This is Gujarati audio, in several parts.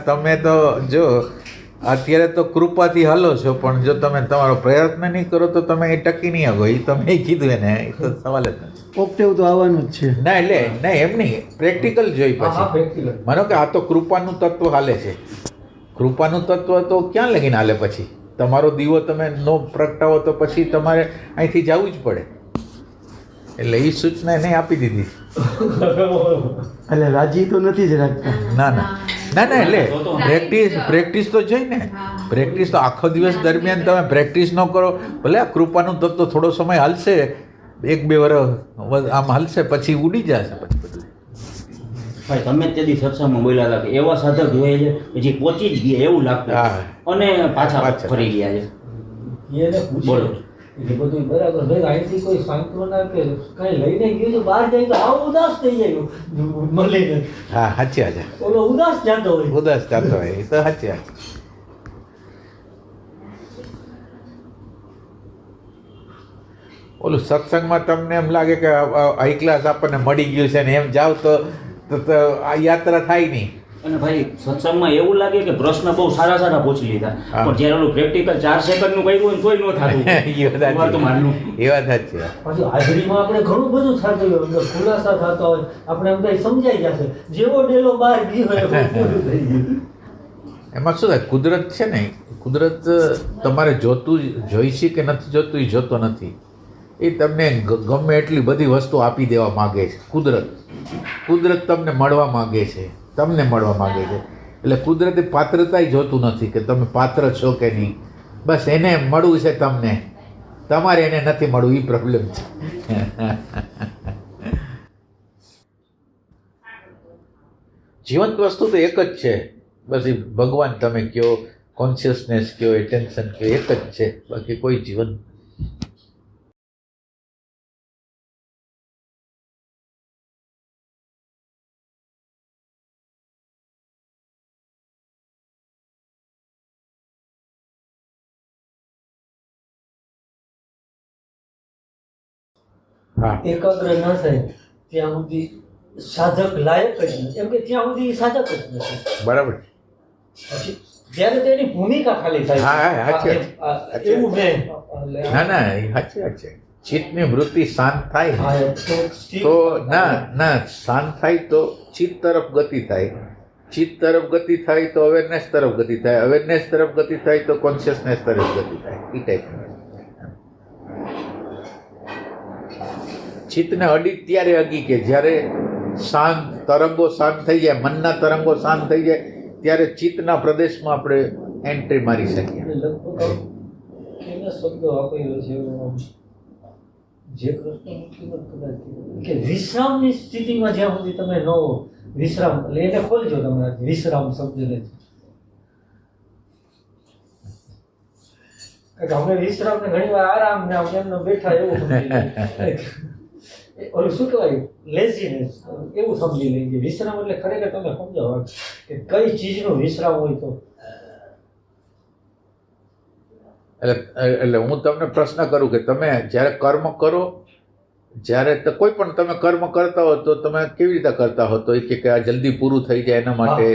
તમે તો જો અત્યારે તો કૃપાથી હાલો છો, પણ જો તમે તમારો પ્રયત્ન નહીં કરો તો તમે એ ટકી નહીં આવો. એ તમે કીધું એને, એ તો સવાલ જ નથી. ઓક્ટેવ તો આવવાનું જ છે. ના એટલે નહીં, એમ નહીં, પ્રેક્ટિકલ જોઈ પછી માનો કે આ તો કૃપાનું તત્વ હાલે છે. કૃપાનું તત્વ તો ક્યાં લગીને હાલે? પછી તમારો દીવો તમે નો પ્રગટાવો તો પછી તમારે અહીંથી જવું જ પડે. એટલે એ સૂચના એને આપી દીધી. એટલે રાજી તો નથી જ રાખતા. ના ના ના ના, એટલે પ્રેક્ટિસ તો જોઈ ને. પ્રેક્ટિસ તો આખો દિવસ દરમિયાન તમે પ્રેક્ટિસ ન કરો, ભલે આ કૃપાનું તત્વ થોડો સમય હાલશે, 1-2 વર્ષ આમ હાલશે, પછી ઉડી જશે. પછી બધું ભાઈ તમે તે દી સત્સંગમાં બોલ્યા હતા કે એવા સાધક જોઈએ છે કે જે પહોંચી જ ગયા એવું લાગતું, અને પાછા ફરી ગયા છે. એને બોલો એ બધું બરાબર. ભાઈ અહીંથી કોઈ સાંત્વના કે કઈ લઈને ગયું તો બહાર જાય તો આવું ઉદાસ થઈ જાય મળીને. હા, સાચી વાત છે. ઓલો ઉદાસ જાતો હોય. ઉદાસ જતો હોય, એ તો સાચી વાત. ઓલું સત્સંગમાં તમને એમ લાગે કે હાઈ ક્લાસ આપણને મળી ગયું છે ને એમ જાવ તો આ યાત્રા થાય નહીં. અને ભાઈ સત્સંગમાં એવું લાગે કે પ્રશ્ન બહુ સારા સારા પૂછી લીધા, પણ જ્યારે ઓલું પ્રેક્ટિકલ 4 સેકન્ડનું કર્યું હોય તોય ન થતું. એ વાત સાચી. પછી હાજરીમાં આપણે ઘણું બધું થતું હોય, અંદર ખુલાસા થતા હોય, આપણે એમ કઈ સમજાઈ જશે. જેવો ડેલો બહાર ગયો હોય પૂરું થઈ ગયું. એમાં શું થાય, કુદરત છે ને, કુદરત તમારે જોતું જોઈ છે કે નથી જોતું એ જોતો નથી. એ તમને ગમે એટલી બધી વસ્તુ આપી દેવા માગે છે. કુદરત તમને મળવા માગે છે, તમને મળવા માગે છે. એટલે કુદરતી પાત્રતાય જોતું નથી કે તમે પાત્ર છો કે નહીં. બસ એને મળવું છે તમને, તમારે એને નથી મળવું, એ પ્રોબ્લેમ છે. જીવંત વસ્તુ તો એક જ છે. બસ એ ભગવાન તમે કહો, કોન્શિયસનેસ કહો, એટેન્શન કહો, એક જ છે. બાકી કોઈ જીવન એકાગ્ર ન થાય ત્યાં સુધી સાધક લાયક જ નથી, એમ કે ત્યાં સુધી સાધક જ નથી. બરાબર. પછી ત્યારે તેની ભૂમિકા ખાલી થાય. એવું મેં ના ના, એ સાચી વાત છે. ચિત્તની વૃત્તિ શાંત થાય તો ના શાંત થાય તો ચિત્ત તરફ ગતિ થાય. ચિત્ત તરફ ગતિ થાય તો અવેરનેસ તરફ ગતિ થાય. અવેરનેસ તરફ ગતિ થાય તો કોન્શિયસનેસ તરફ ગતિ થાય. એ ટાઈપનું ચિત્તને અડી ત્યારે અગી કે જ્યારે શાંત તરંગો શાંત થઈ જાય, મનના તરંગો શાંત થઈ જાય, ત્યારે ચિત્તના પ્રદેશમાં આપણે એન્ટ્રી મારી શકીએ. એના શબ્દો આપેલો છે જે કૃષ્ણ કદાચ કે વિશ્રામની સ્થિતિમાં જ્યાં સુધી તમે ન હો, વિશ્રામ એટલે એને ખોલજો તમે વિશ્રામ શબ્દને. અમે વિશ્રામ ને ઘણી વાર આરામ ને એમને બેઠા એવું સમજી ઓલું શું કહેવાય, લેઝીનેસ એવું સમજી લઈએ. વિશ્રામ એટલે ખરેખર તમે સમજાવો કે કઈ ચીજનો વિશ્રામ હોય તો. એટલે હું તમને પ્રશ્ન કરું કે તમે જ્યારે કર્મ કરો, જ્યારે કોઈ પણ તમે કર્મ કરતા હો તો તમે કેવી રીતે કરતા હો? તો એ કે આ જલ્દી પૂરું થઈ જાય એના માટે.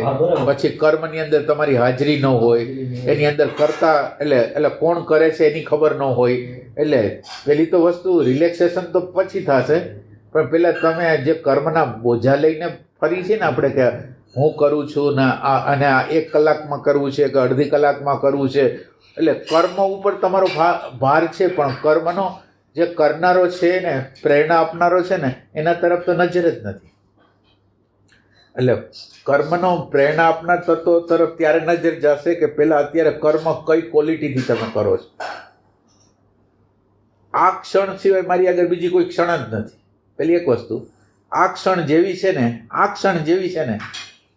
પછી કર્મની અંદર તમારી હાજરી ન હોય, એની અંદર કરતા એટલે કોણ કરે છે એની ખબર ન હોય. એટલે પેલી તો વસ્તુ રિલેક્સેશન તો પછી થશે, પણ પેલા તમે જે કર્મના બોજા લઈને ફરી છે ને આપણે કે હું કરું છું ને અને આ 1 કલાકમાં કરવું છે કે અડધી કલાકમાં કરવું છે, એટલે કર્મ ઉપર તમારો ભાર છે, પણ કર્મનો જે કરનારો છે ને, પ્રેરણા આપનારો છે ને, એના તરફ તો નજર જ નથી. એટલે કર્મનો પ્રેરણા આપનાર તત્વો તરફ ત્યારે નજર જશે કે પેલા અત્યારે કર્મ કઈ ક્વોલિટીથી તમે કરો છો. આ ક્ષણ સિવાય મારી આગળ બીજી કોઈ ક્ષણ જ નથી. પેલી એક વસ્તુ, આ ક્ષણ જેવી છે ને, આ ક્ષણ જેવી છે ને,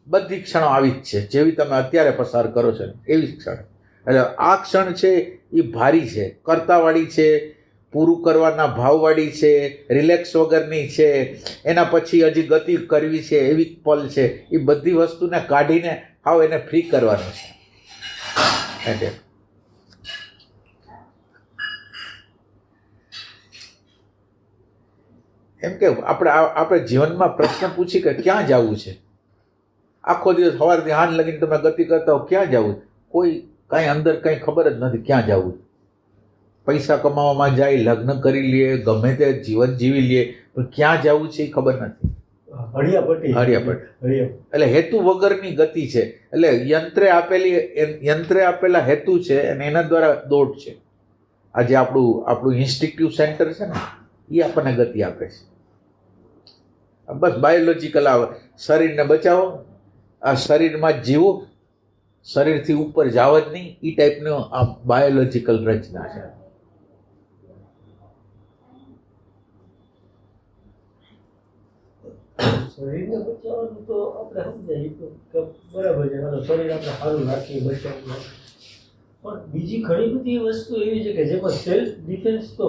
બધી ક્ષણો આવી જ છે. જેવી તમે અત્યારે પસાર કરો છો ને એવી જ ક્ષણ. એટલે આ ક્ષણ છે એ ભારી છે, કરતાવાળી છે, પૂરું કરવાના ભાવવાળી છે, રિલેક્સ વગરની છે, એના પછી હજી ગતિ કરવી છે એવી પલ છે. એ બધી વસ્તુને કાઢીને હાવ એને ફ્રી કરવાનું છે. એટલે એમ કે આપણે જીવનમાં પ્રશ્ન પૂછી કે ક્યાં જવું છે, આખો દિવસ સવારથી હાંજ લગીને તમે ગતિ કરતા હો, ક્યાં જવું? કોઈ કાંઈ અંદર કંઈ ખબર જ નથી ક્યાં જવું. પૈસા કમાવામાં જાય, લગ્ન કરી લે, ગમે તે જીવન જીવી લે, પણ ક્યાં જવું છે એ ખબર નથી. હળિયાપટ્ટી એટલે હેતુ વગરની ગતિ છે. એટલે યંત્રે આપેલા હેતુ છે અને એના દ્વારા દોડ છે. આજે આપણું ઇન્સ્ટિંક્ટિવ સેન્ટર છે ને, એ આપણને ગતિ આપે છે. બસ બાયોલોજીકલ આવે, શરીરને બચાવો, આ શરીરમાં જ જીવો, શરીરથી ઉપર જાવ જ નહીં, એ ટાઈપનો આ બાયોલોજીકલ રચના છે. શરીરને બચાવવાનું તો આપણે સમજાય કે બરાબર છે, શરીર આપણે સારું રાખીએ, બચાવીએ. પણ બીજી ઘણી બધી વસ્તુ એવી છે કે જેમાં સેલ્ફ ડિફેન્સ તો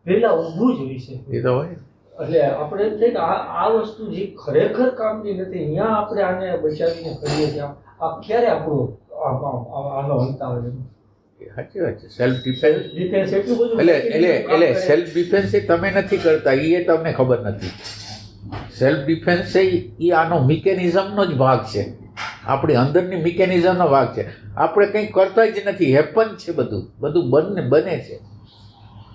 પહેલા ઊભું જ હોય છે. એ તો હોય. એટલે આપણે એમ થાય કે આ વસ્તુ જે ખરેખર કામની નથી, અહીંયા આપણે આને બચાવીને કરીએ છીએ. આ ક્યારે આપણું આનો અંત આવે છે? સાચી વાત છે. સેલ્ફ ડિફેન્સ એટલું બધું એટલે સેલ્ફ ડિફેન્સ એ તમે નથી કરતા, એ તમને ખબર નથી. સેલ્ફ ડિફેન્સ એ આનો મિકેનિઝમનો જ ભાગ છે, આપણી અંદરની મિકેનિઝમનો ભાગ છે. આપણે કંઈ કરતા જ નથી, હેપન છે, બધું બને છે.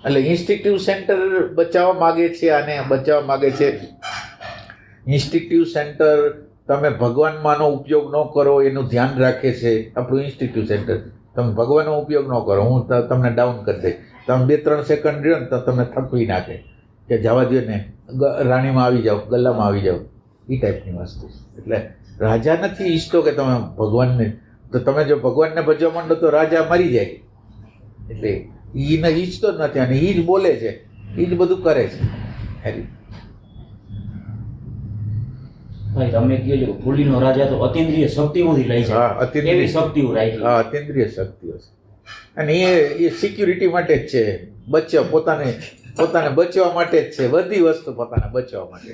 એટલે ઇન્સ્ટિંક્ટિવ સેન્ટર બચાવવા માગે છે, આને બચાવવા માગે છે. ઇન્સ્ટિંક્ટિવ સેન્ટર તમે ભગવાનમાંનો ઉપયોગ ન કરો એનું ધ્યાન રાખે છે. આપણું ઇન્સ્ટિંક્ટિવ સેન્ટર તમે ભગવાનનો ઉપયોગ ન કરો, હું તમને ડાઉન કરી દઈશ, તમે 2-3 સેકન્ડ રહ્યો ને તો તમને થકવી નાખે કે જવા દો ને, રાણીમાં આવી જાઓ, ગલ્લામાં આવી જાઓ, એ ટાઈપની વસ્તુ. એટલે રાજા નથી ઈચ્છતો કે તમે ભગવાનને, તો તમે જો ભગવાનને ભજવા માંડો તો રાજા મરી જાય. એટલે એને ઈચ્છતો જ નથી અને એ જ બોલે છે, એ જ બધું કરે છે. ભાઈ તમે કહો છો ભૂલીનો રાજા તો અતિન્દ્રિય શક્તિઓથી લઈ છે. હા, એવી શક્તિઓ રાખી. હા, અતિન્દ્રિય શક્તિઓ છે. અને એ સિક્યુરિટી માટે જ છે, પોતાને બચવા માટે જ છે. બધી વસ્તુ પોતાને બચવા માટે.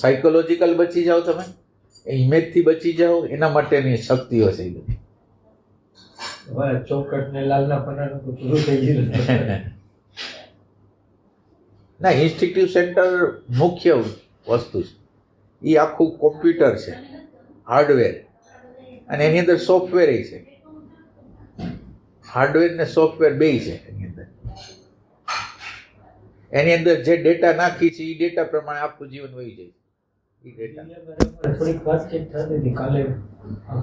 સાયકોલોજીકલ બચી જાઓ, તમે ઇમેજથી બચી જાઓ, એના માટેની શક્તિઓ છે એ બધી. ચોકટ ને લાલના પન્નાનું તો પૂરું થઈ ગયું. ના, ઇન્સ્ટિંક્ટિવ સેન્ટર મુખ્ય વસ્તુ છે. એ આખું કોમ્પ્યુટર છે, હાર્ડવેર, અને એની અંદર સોફ્ટવેર છે. હાર્ડવેર ને સોફ્ટવેર બેય છે એની અંદર જે ડેટા નાખી છે એ ડેટા પ્રમાણે આખું જીવન વહી જાય. એ ડેટા થોડીક વાતચીત થતી હતી કાલે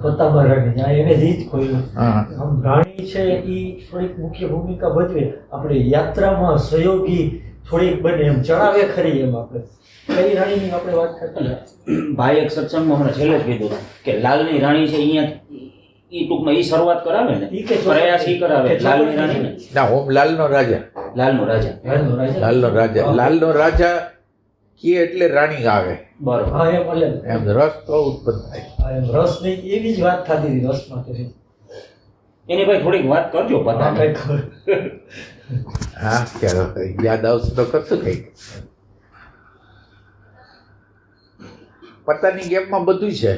પત્તાબરાની, એને જ ખોલ્યું. આમ રાણી છે એ થોડીક મુખ્ય ભૂમિકા ભજવે, આપણે યાત્રામાં સહયોગી થોડીક બને, એમ જણાવે ખરી. એમ આપણે કઈ રાણીની આપણે વાત કરતા ભાઈ એક સત્સંગમાં મને છેલ્લે જ કીધું કે લાલની રાણી છે, અહીંયા ઈ ટૂંકમાં ઈ શરૂઆત કરાવે ને, પ્રયાસ ઈ કરાવે લાલની રાણી ને. ના, ઓમ લાલનો રાજા કે એટલે રાણી આવે. બરોબર. હા, એમ રસ તો ઉત્પન્ન થાય. એમ રસ ની એવી જ વાત થતી હતી રસ માટે. એની ભાઈ થોડીક વાત કરજો પતા. હા, ક્યારે યાદ આવશે તો કરશું કઈ. પત્તાની ગેમમાં બધું છે,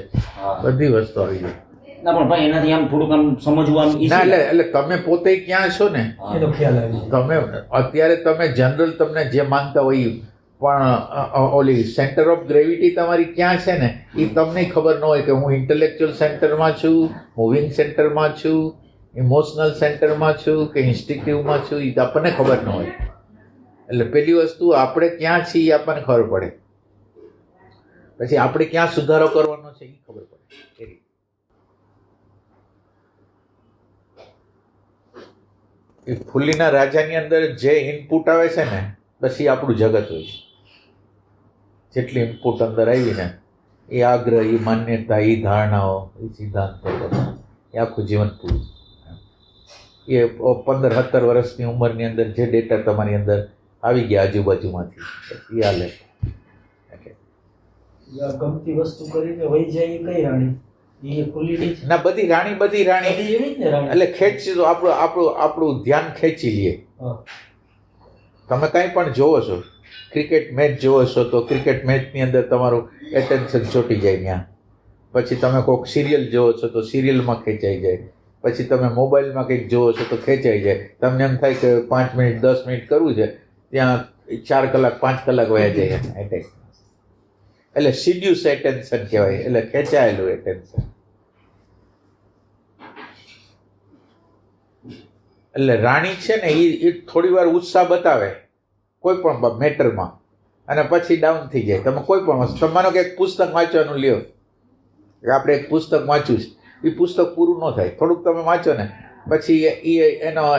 બધી વસ્તુ આવી જાય. ના પણ ભાઈ એનાથી આમ થોડુંક આમ સમજવાનું ના, એટલે તમે પોતે ક્યાં છો ને એનો ખ્યાલ આવી. તમે અત્યારે તમે જનરલ તમને જે માનતા હોય, પણ ઓલી સેન્ટર ઓફ ગ્રેવિટી તમારી ક્યાં છે ને એ તમને ખબર ન હોય કે હું ઇન્ટેલેક્ચ્યુઅલ સેન્ટરમાં છું, મૂવિંગ સેન્ટરમાં છું, ઇમોશનલ સેન્ટરમાં છું કે ઇન્સ્ટિંક્ટિવમાં છું, એ આપણને ખબર ન હોય. એટલે પેલી વસ્તુ આપણે ક્યાં છીએ એ આપણને ખબર પડે, પછી આપણે ક્યાં સુધારો કરવાનો છે એ ખબર પડે. એ ફુલ્લીના રાજાની અંદર જે ઇનપુટ આવે છે ને, બસ એ આપણું જગત હોય છે. જેટલી ઇનપુટ અંદર આવી ને, એ આગ્રહ, એ માન્યતા, એ ધારણાઓ, એ સિદ્ધાંતો, એ આખું જીવન પૂરું. એ 15-17 વર્ષની ઉંમરની અંદર જે ડેટા તમારી અંદર આવી ગયા આજુબાજુમાંથી, એ હાલે. ગમતી વસ્તુ કરીને વહી જાય એ કઈ રાણી? ના, બધી રાણી એટલે ખેંચી તો આપણું ધ્યાન ખેંચી લે. તમે કંઈ પણ જોવો છો, ક્રિકેટ મેચ જોવો છો તો ક્રિકેટ મેચની અંદર તમારું એટેન્શન ચોંટી જાય ત્યાં. પછી તમે કોઈક સિરિયલ જોવો છો તો સિરિયલમાં ખેંચાઈ જાય. પછી તમે મોબાઈલમાં કંઈક જોવો છો તો ખેંચાઈ જાય. તમને એમ થાય કે 5 મિનિટ 10 મિનિટ કરવું છે, ત્યાં 4 કલાક 5 કલાક વયા જાય. એટલે સિડ્યુસ એટેન્શન કહેવાય, એટલે ખેંચાયેલું એટેન્શન. એટલે રાણી છે ને એ થોડી વાર ઉત્સાહ બતાવે કોઈ પણ મેટરમાં અને પછી ડાઉન થઈ જાય. તમે કોઈ પણ વસ્તુ, માનો કે એક પુસ્તક વાંચવાનું લ્યો, આપણે એક પુસ્તક વાંચ્યું છે, એ પુસ્તક પૂરું ન થાય, થોડુંક તમે વાંચો ને પછી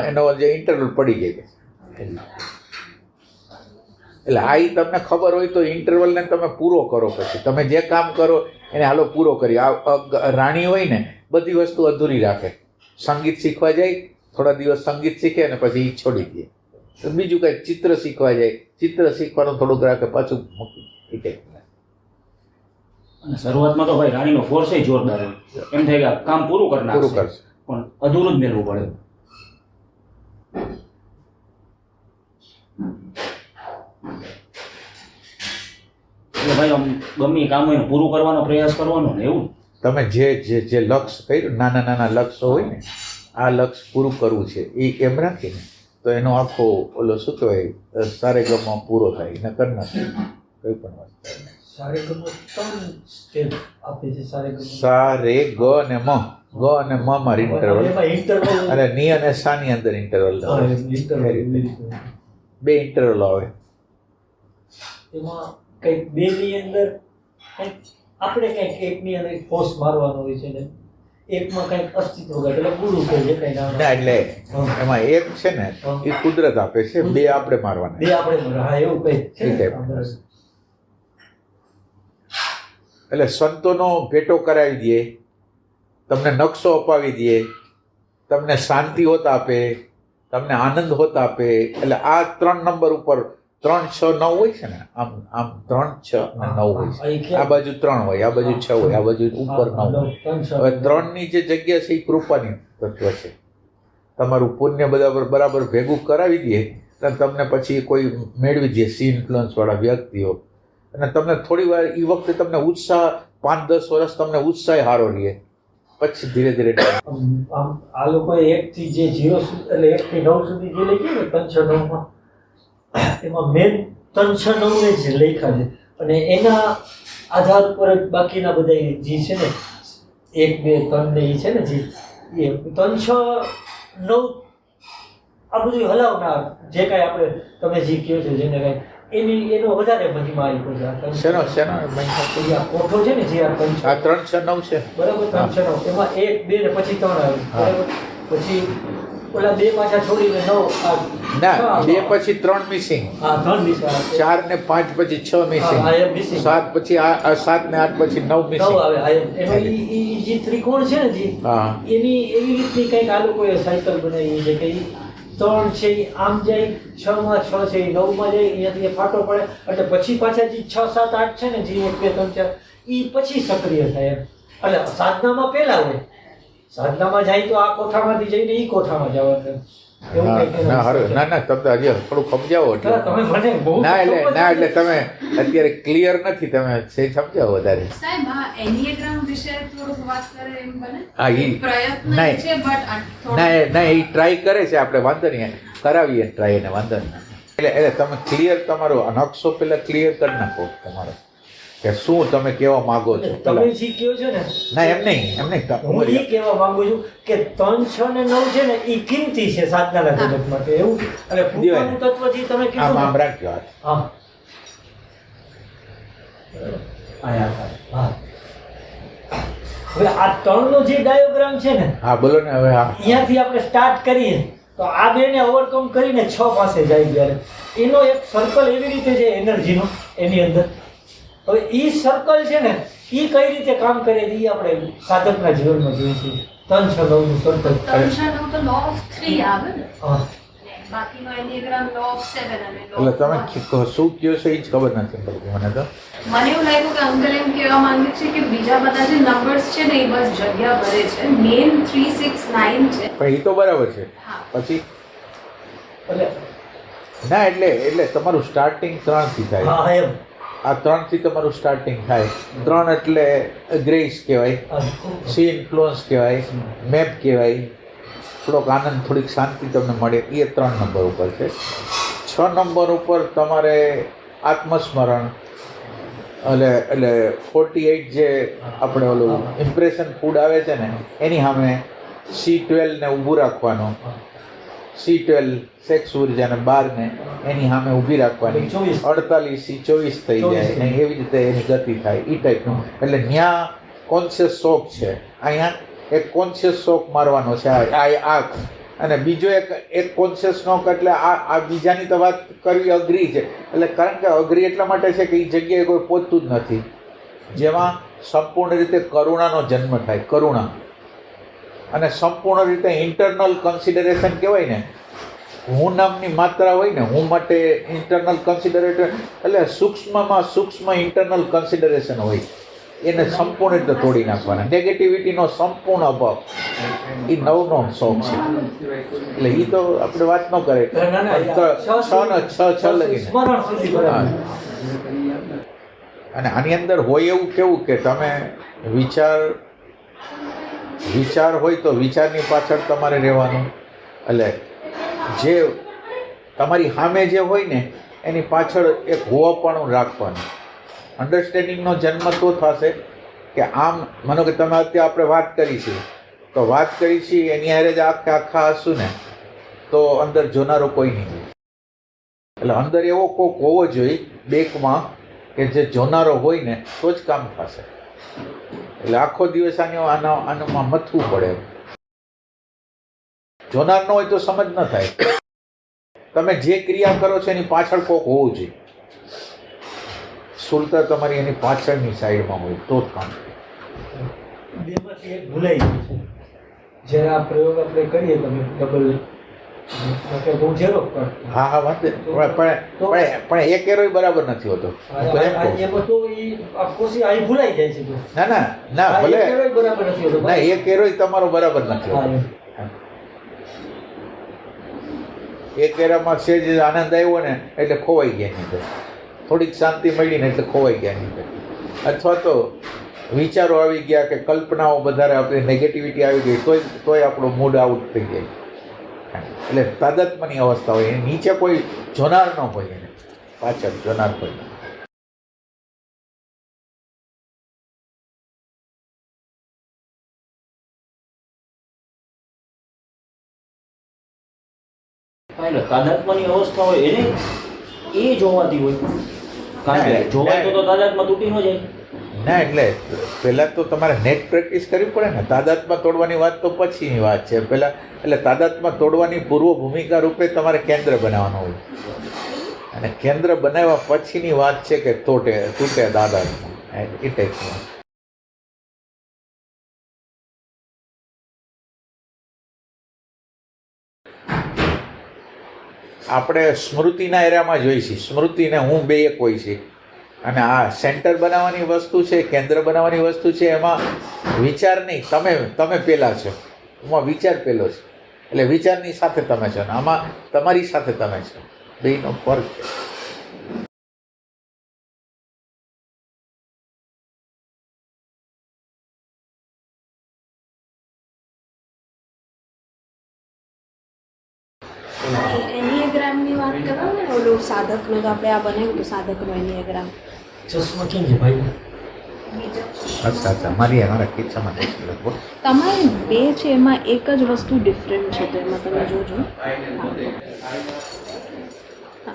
એનો જે ઇન્ટરવલ પડી જાય. એટલે આ તમને ખબર હોય તો ઇન્ટરવલને તમે પૂરો કરો, પછી તમે જે કામ કરો એને હાલો પૂરો કરી. આ રાણી હોય ને બધી વસ્તુ અધૂરી રાખે. સંગીત શીખવા જાય, થોડા દિવસ સંગીત શીખે અને પછી છોડી દે. બીજું કંઈક ચિત્ર શીખવા જાય, ચિત્ર શીખવાનું થોડુંક રાખે, પાછું મૂકી દે. અને શરૂઆતમાં તો ભાઈ રાણીનો ફોર્સ જોરદાર હોય, એમ થાય કે કામ પૂરું કરી નાખશે, પણ અધૂરું જ મેળવું પડે. એટલે ભાઈ આમ ગમે કામ હોય ને પૂરું કરવાનો પ્રયાસ કરવાનો ને એવું. તમે જે લક્ષ્ય કર્યું, નાના નાના લક્ષ્ય હોય ને, આ લક્ષ્ય પૂરું કરવું છે એ એમ રાખીને તો એનો આખો ઓલો શું કહેવાય સારેગમ પૂરો થાય. ન કરી નાખે કઈ પણ વસ્તુ. સારેગમ 3 સ્ટેપ આપે છે. સા રે ગ અને મ, ગ અને મ માં ઇન્ટરવલ, અને ની અને સા ની અંદર ઇન્ટરવલ. 2 ઇન્ટરવલ આવે. એમાં કંઈક 2 ની અંદર કંઈક આપણે કંઈક એકની અંદર ફોર્સ મારવાનો હોય છે ને એકમાં કંઈક અસ્તિત્વ ઘટે એટલે પૂરું થઈ જાય. ના એટલે એમાં એક છે ને એ કુદરત આપે છે, 2 આપણે મારવાના. 2 આપણે હા એવું કંઈક છે. એટલે સંતોનો ભેટો કરાવી દે, તમને નકશો અપાવી દે, તમને શાંતિ હોત આપે, તમને આનંદ હોત આપે. એટલે આ 3 નંબર ઉપર 3, 6, 9 હોય છે ને, આમ 3, 6 અને 9 હોય છે. આ બાજુ 3 હોય, આ બાજુ 6 હોય, આ બાજુ ઉપર 9 હોય. હવે 3 ની જે જગ્યા છે એ કૃપાની તત્વ છે. તમારું પુણ્ય બરાબર ભેગું કરાવી દે અને તમને પછી કોઈ મેળવી દે સી ઇન્ફ્લુઅન્સ વાળા વ્યક્તિઓ, અને તમને થોડી વાર એ વખતે તમને ઉત્સાહ 5-10 વર્ષ તમને ઉત્સાહ હારો રહે, પછી ધીરે ધીરે આ લોકો 1 થી જે 0 એટલે 1 થી 9 સુધી જે લઈ ગયા ને 3, 6, 9 માં એમાં મેન 3, 6, 9 ને જ લખ્યા છે, અને એના આધાર ઉપર જ બાકીના બધા જે છે ને 1, 2, 3 ને એ છે ને જે 3, 6, 9 આ બધું હલાવનાર જે કાંઈ આપણે તમે જે કહો છો જેને કાંઈ એનો વધારે મહિમા આવ્યો છે. શેનો કોઠો છે ને જે આ 3, 6, 9 છે બરાબર. 3, 6, 9 એમાં 1, 2 ને પછી 3 આવે બરાબર. પછી ઓલા 2 પાછા છોડીને 9 ના 2 પછી 3 મિસિંગ, હા 3 મિસિંગ, 4 ને 5 પછી 6 મિસિંગ, 7 પછી 7 ને 8 પછી 9 મિસિંગ આવે. એનો ઈ જે ત્રિકોણ છે ને જે એની એવી રીતની કંઈક આ લોકોએ સાયકલ બનાવી છે કે 3 છે એ આમ જાય, 6 માં 6 છે એ 9 માં જાય, અહીંયાથી ફાટો પડે એટલે પછી પાછા જે 6, 7, 8 છે ને જે 1, 2, 3, 4 એ પછી સક્રિય થાય. એટલે સાધનામાં પહેલા હોય, સાધનામાં જાય તો આ કોઠામાંથી જઈને એ કોઠામાં જવાનું. ના તમે હજી થોડું સમજાવો. ના એટલે તમે અત્યારે ક્લિયર નથી, તમે સમજાવો વધારે. ના એ ટ્રાય કરે છે, આપણે વાંધો નહીં, કરાવીએ ટ્રાય એને, વાંધો નહીં. એટલે તમે ક્લિયર તમારો નકશો પેલા ક્લિયર કરી નાખો તમારો કે શું તમે કહેવા માંગો છો. તમે જે કહો છો ને ના એમ નહીં હું એ કહેવા માંગુ છું કે 3, 6 ને 9 છે ને એ કિંમતી છે સાધનાના જગત માટે એવું. અને પૂર્વનું તત્વ જે તમે કીધું આમ રાખજો. હા હવે આ 3 નો જે ડાયોગ્રામ છે ને, હા બોલો ને. હવે અહીંયાથી આપણે સ્ટાર્ટ કરીએ તો આ 2 ને ઓવરકમ કરીને 6 પાસે જાય ત્યારે એનો એક સર્કલ એવી રીતે છે એનર્જીનો એની અંદર. હવે ઈ સર્કલ છે ને ઈ કઈ રીતે કામ કરે એ આપણે સાધકના જીવનમાં જોઈએ છીએ. 3, 6, 9 નું સર્કલ. 3, 6, 9 તો લો ઓફ 3 આવે ને, હા બાકીનો એનિગ્રામ લો ઓફ 7 અને લો. એટલે તમે શું કહો છો એ જ ખબર નથી પડતી મને તો. મને એવું લાગ્યું કે અંકલ એમ કહેવા માંગે છે કે બીજા બધા જે નંબર્સ છે ને એ બસ જગ્યા ભરે છે. મેન 3, 6, 9 છે. પણ એ તો બરાબર છે. પછી એટલે ના એટલે તમારું સ્ટાર્ટિંગ 3 થી થાય. હા એમ આ 3 થી તમારું સ્ટાર્ટિંગ થાય. 3 એટલે ગ્રેસ કહેવાય, સી ઇન્ફ્લુઅન્સ કહેવાય, મેપ કહેવાય. થોડોક આનંદ, થોડીક શાંતિ તમને મળે, એ 3 નંબર ઉપર છે. 6 નંબર ઉપર તમારે આત્મસ્મરણ, એટલે 48 જે આપણે ઓલું ઇમ્પ્રેશન ફૂડ આવે છે ને એની સામે C12 ને ઊભું રાખવાનું, C12 સેક્સ ઉર્જા ને 12 ને એની સામે ઊભી રાખવાની, 48 થી 24 થઈ જાય ને એવી રીતે એની ગતિ થાય એ ટાઈપનું. એટલે ત્યાં કોન્શિયસ શોક છે, અહીંયા એક કોન્શિયસ શોક મારવાનો છે આ અને બીજો એક કોન્શિયસ શોક. એટલે આ બીજાની તો વાત કરવી અઘરી છે, એટલે કારણ કે અઘરી એટલા માટે છે કે એ જગ્યાએ કોઈ પહોંચતું જ નથી જેમાં સંપૂર્ણ રીતે કરુણાનો જન્મ થાય. કરુણા અને સંપૂર્ણ રીતે ઇન્ટરનલ કન્સિડરેશન કહેવાય ને, હું નામની માત્રા હોય ને, હું માટે ઇન્ટરનલ કન્સિડરેશન એટલે સૂક્ષ્મમાં સૂક્ષ્મ ઇન્ટરનલ કન્સિડરેશન હોય, એને સંપૂર્ણ રીતે તોડી નાખવાના. નેગેટિવિટીનો સંપૂર્ણ અભાવ એ નવનો શોખ છે. એટલે એ તો આપણે વાત ન કરે છ લગીને. અને આની અંદર હોય એવું કેવું કે તમે વિચાર હોય તો વિચારની પાછળ તમારે રહેવાનું. એટલે જે તમારી સામે જે હોય ને એની પાછળ એક હોવાપણું રાખવાનું. અન્ડરસ્ટેન્ડિંગનો જન્મ તો થશે કે આમ માનો કે તમે અત્યારે આપણે વાત કરી છે તો વાત કરી છે એની હારે જ આખા હશું ને તો અંદર જોનારો કોઈ નહીં. એટલે અંદર એવો કોઈક હોવો જોઈએ બેકમાં કે જે જોનારો હોય ને તો જ કામ થશે. એટલે આખો દિવસ આનામાં મથવું પડે. જોનાર ન હોય તો સમજ ન થાય. તમે જે ક્રિયા કરો છો એની પાછળ કોઈક હોવું જોઈએ. સુલતા તમારી એની પાછળની સાઈડમાં હોય તો જ કામ. બેમાંથી એક ભૂલાઈ ગયું છે. જ્યારે આ પ્રયોગ આપણે કરીએ તમે ડબલ બહુ ઝેરો હા વાંધો પણ એક એરોય બરાબર નથી હોતો. એમાં તો એ કોશી અહીં ભૂલાઈ જાય છે. ના ભલે બરાબર નથી હોતો. ના એક એરોય તમારો બરાબર નથી હોતો. એક એરામાં સેજ આનંદ આવ્યો ને એટલે ખોવાઈ ગયા નહીં, થોડીક શાંતિ મળી ને એટલે ખોવાઈ ગયા નહીં. અથવા તો વિચારો આવી ગયા કે કલ્પનાઓ વધારે આપણી નેગેટિવિટી આવી ગઈ તોય આપણો મૂડ આઉટ થઈ જાય. એટલે તાદાત્મ્યની અવસ્થા હોય, એની નીચે કોઈ જોનાર ન હોય, એને પાછળ જોનાર હોય. તાદાત્મ્યની અવસ્થા હોય એને એ જોવાતી હોય, કારણ કે જોવાય તો તાદાત્મ્ય તૂટી ન જાય. ના એટલે પહેલાં તો તમારે નેટ પ્રેક્ટિસ કરવી પડે ને. તાદાત્મ્ય તોડવાની વાત તો પછીની વાત છે. પહેલાં એટલે તાદાત્મ્ય તોડવાની પૂર્વ ભૂમિકા રૂપે તમારે કેન્દ્ર બનાવવાનું હોય, અને કેન્દ્ર બનાવ્યા પછીની વાત છે કે તૂટે તાદાત્મ્ય એ ટાઈપનું. આપણે સ્મૃતિના એરિયામાં જોઈશી. સ્મૃતિને હું બે એક હોય છે, અને આ સેન્ટર બનાવવાની વસ્તુ છે, કેન્દ્ર બનાવવાની વસ્તુ છે. એમાં વિચાર નહીં, તમે પહેલાં છો, એમાં વિચાર પહેલો છે. એટલે વિચારની સાથે તમે છો ને આમાં તમારી સાથે તમે છો. બેનો ફરક છે. એનિયાગ્રામની વાત કરો ને, ઓલું સાધકનો તો આપણે આ બનાવ્યું તો સાધકનો એનિયાગ્રામ. ચશ્મા કેમ છે ભાઈ? અચ્છા મારા ખીચામાં તમારે બે છે એમાં એક જ વસ્તુ ડિફરન્ટ છે, તો એમાં તમે જોજો.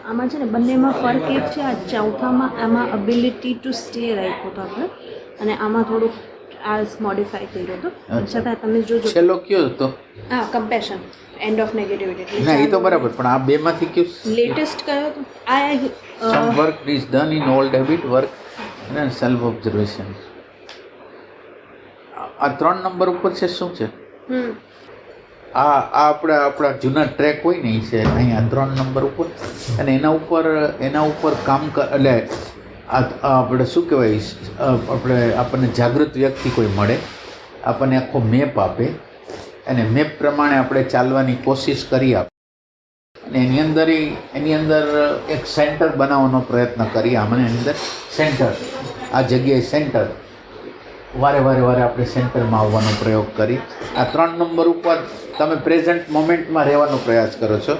આમાં છે ને બંનેમાં ફરક એક છે. આ ચોથામાં આમાં અબિલિટી ટુ સ્ટે રાખ્યો હતો આપણે, અને આમાં થોડુંક આ મોડિફાઈ કર્યો હતો. છતાં તમે જોજો છેલ્લો કયો હતો? હા, કમ્પેશન, એન્ડ ઓફ નેગેટિવિટી. ના એ તો બરાબર, પણ આ બેમાંથી કયું લેટેસ્ટ કયો હતો? આ some work is done in old habit work અને સેલ્ફ ઓબ્ઝર્વેશન. આ 3 નંબર ઉપર છે. શું છે આ આપણા જૂના ટ્રેક હોય ને એ છે અહીંયા 3 નંબર ઉપર, અને એના ઉપર કામ એટલે આપણે શું કહેવાય, આપણને જાગૃત વ્યક્તિ કોઈ મળે, આપણને આખો મેપ આપે, અને મેપ પ્રમાણે આપણે ચાલવાની કોશિશ કરી આપે, અને એની અંદર એક સેન્ટર બનાવવાનો પ્રયત્ન કરીએ. આમાં એની અંદર સેન્ટર, આ જગ્યાએ સેન્ટર, વારે આપણે સેન્ટરમાં આવવાનો પ્રયોગ કરી. આ 3 નંબર ઉપર તમે પ્રેઝન્ટ મોમેન્ટમાં રહેવાનો પ્રયાસ કરો છો.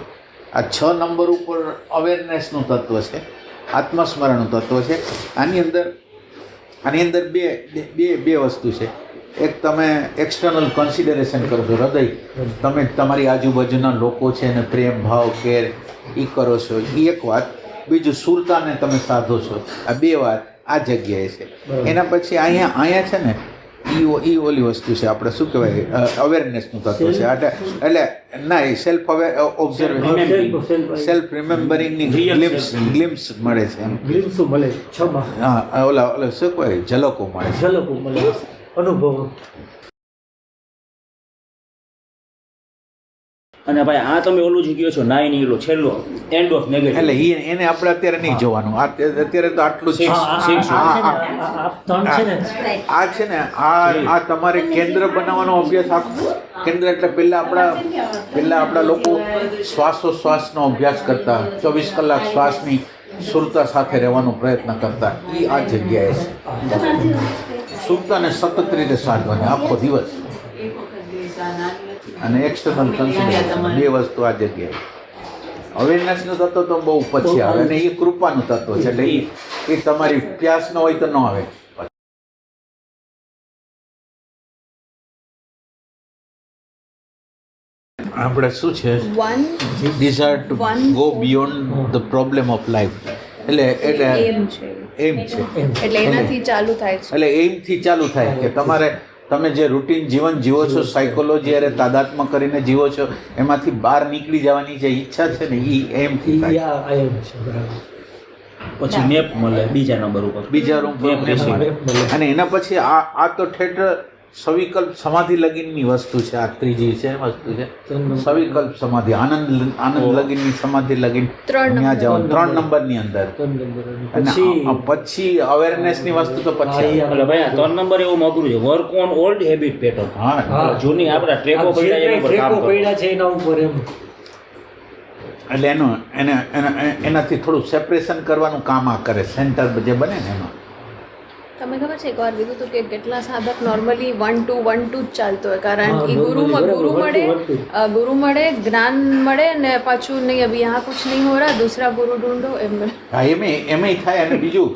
આ 6 નંબર ઉપર અવેરનેસનું તત્વ છે, આત્મસ્મરણનું તત્વ છે. આની અંદર આની અંદર બે વસ્તુ છે. એક તમે એક્સટર્નલ કન્સિડરેશન કરો છો, હૃદય તમે તમારી આજુબાજુના લોકો છે ને પ્રેમ ભાવ કેર એ કરો છો, એ એક વાત. બીજું સુરતાને તમે સાધો છો, આ બે વાત આ જગ્યાએ છે. એના પછી અહીંયા છે ને એ ઓલી વસ્તુ છે, આપણે શું કહેવાય, અવેરનેસનું તત્વ છે. એટલે ના, એ સેલ્ફ ઓબ્ઝર્વેશન, સેલ્ફ રિમેમ્બરિંગની ગ્લિમ્સ મળે છે એમ. ગ્લિમ્સ મળે, ક્ષમા, હા, ઓલા શું કહેવાય, ઝલકો મળે છે. ઝલકો મળે, અનુભવ. અને ભાઈ આ તમે ઓલું જ કહો છો 9 ઈલો છેલ્લો એન્ડ ઓફ નેગેટિવ, એટલે એને આપણે અત્યારે નહીં જોવાનું. અત્યારે તો આટલું જ. આ છે ને આ તમારે કેન્દ્ર બનાવવાનો અભ્યાસ. આખો કેન્દ્ર એટલે પહેલા આપણા લોકો શ્વાસોશ્વાસનો અભ્યાસ કરતા, 24 કલાક શ્વાસની સુરતા સાથે રહેવાનો પ્રયત્ન કરતા. એ આ જગ્યાએ છે. સુરતાને સતત રીતે સાધવાની આખો દિવસ, અને એક્સટર્નલ કન્સિડરેશન, બે વસ્તુ આ જગ્યાએ. અવેરનેસનું તત્વ તો બહુ પછી આવે, અને એ કૃપાનું તત્વ છે. એટલે એ તમારી પ્યાસ ન હોય તો ન આવે. આપણે શું છે, desire to go beyond the problem of life. એટલે એમ છે, એટલે એનાથી ચાલુ થાય છે. એટલે એમથી ચાલુ થાય કે તમે જે રૂટીન જીવન જીવો છો, સાયકોલોજી અરે તાદાત્મ્ય કરીને જીવો છો, એમાંથી બહાર નીકળી જવાની જે ઈચ્છા છે ને એ એમથી થાય. પછી મેપ મળે બીજા નંબર ઉપર, બીજા રૂમ પર. અને એના પછી આ તો ઠેઠ સવિકલ્પ સમાધિ લગીનની વસ્તુ છે. આ ત્રીજી છે વસ્તુ છે સવિકલ્પ સમાધિ, આનંદ લગીનની સમાધિ લગીન ત્યાં જાઓ 3 નંબરની અંદર. અને પછી અવેરનેસની વસ્તુ તો પછી. એટલે ભાઈ 3 નંબર એવું મોકલું છે, work on old habit pattern. હા, જૂની આપણા ટ્રેકો પડ્યા છે એના ઉપર એમ. એટલે એનાથી થોડું સેપરેશન કરવાનું કામ આ કરે. સેન્ટર જે બને ને એમાં. તમને ખબર છે એકવાર કીધું હતું કે કેટલા સાધક નોર્મલી 1 2 1 2 જ ચાલતો હોય, કારણ કે ગુરુ મળે, જ્ઞાન મળે ને પાછું નહીં, અભી યહાં કુછ નહીં હો રહા, દૂસરા ગુરુ ઢૂંઢો એમ. હા, એમેય થાય. અને બીજું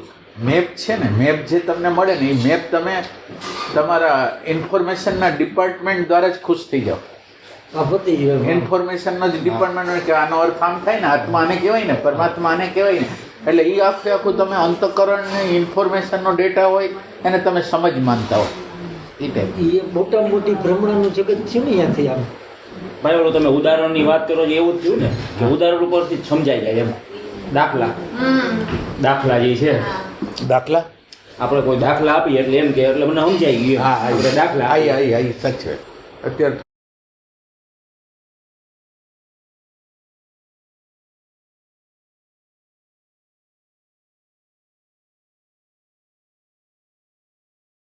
મેપ છે ને, મેપ જે તમને મળે ને એ મેપ તમે તમારા ઇન્ફોર્મેશનના ડિપાર્ટમેન્ટ દ્વારા જ ખુશ થઈ જાઓ. ઇન્ફોર્મેશનનો જ ડિપાર્ટમેન્ટ કે આનો અર્થ આમ થાય ને, આત્મા આને કહેવાય ને, પરમાત્મા આને કહેવાય ને. એટલે એ આખું તમે અંતઃકરણની ઇન્ફોર્મેશનનો ડેટા હોય એને તમે સમજ માનતા હો એ ટાઈપ. એ મોટા મોટી ભ્રમણાનું જગત છે ને ત્યાંથી આમ. ભાઈ ઓલો તમે ઉદાહરણની વાત કરો છો એવું જ થયું ને કે ઉદાહરણ ઉપરથી જ સમજાઈ જાય એમ. દાખલા જે છે, દાખલા આપણે કોઈ દાખલા આપીએ એટલે એમ કે એટલે મને સમજાઈ ગયું. હા, દાખલા સચ છે અત્યારે.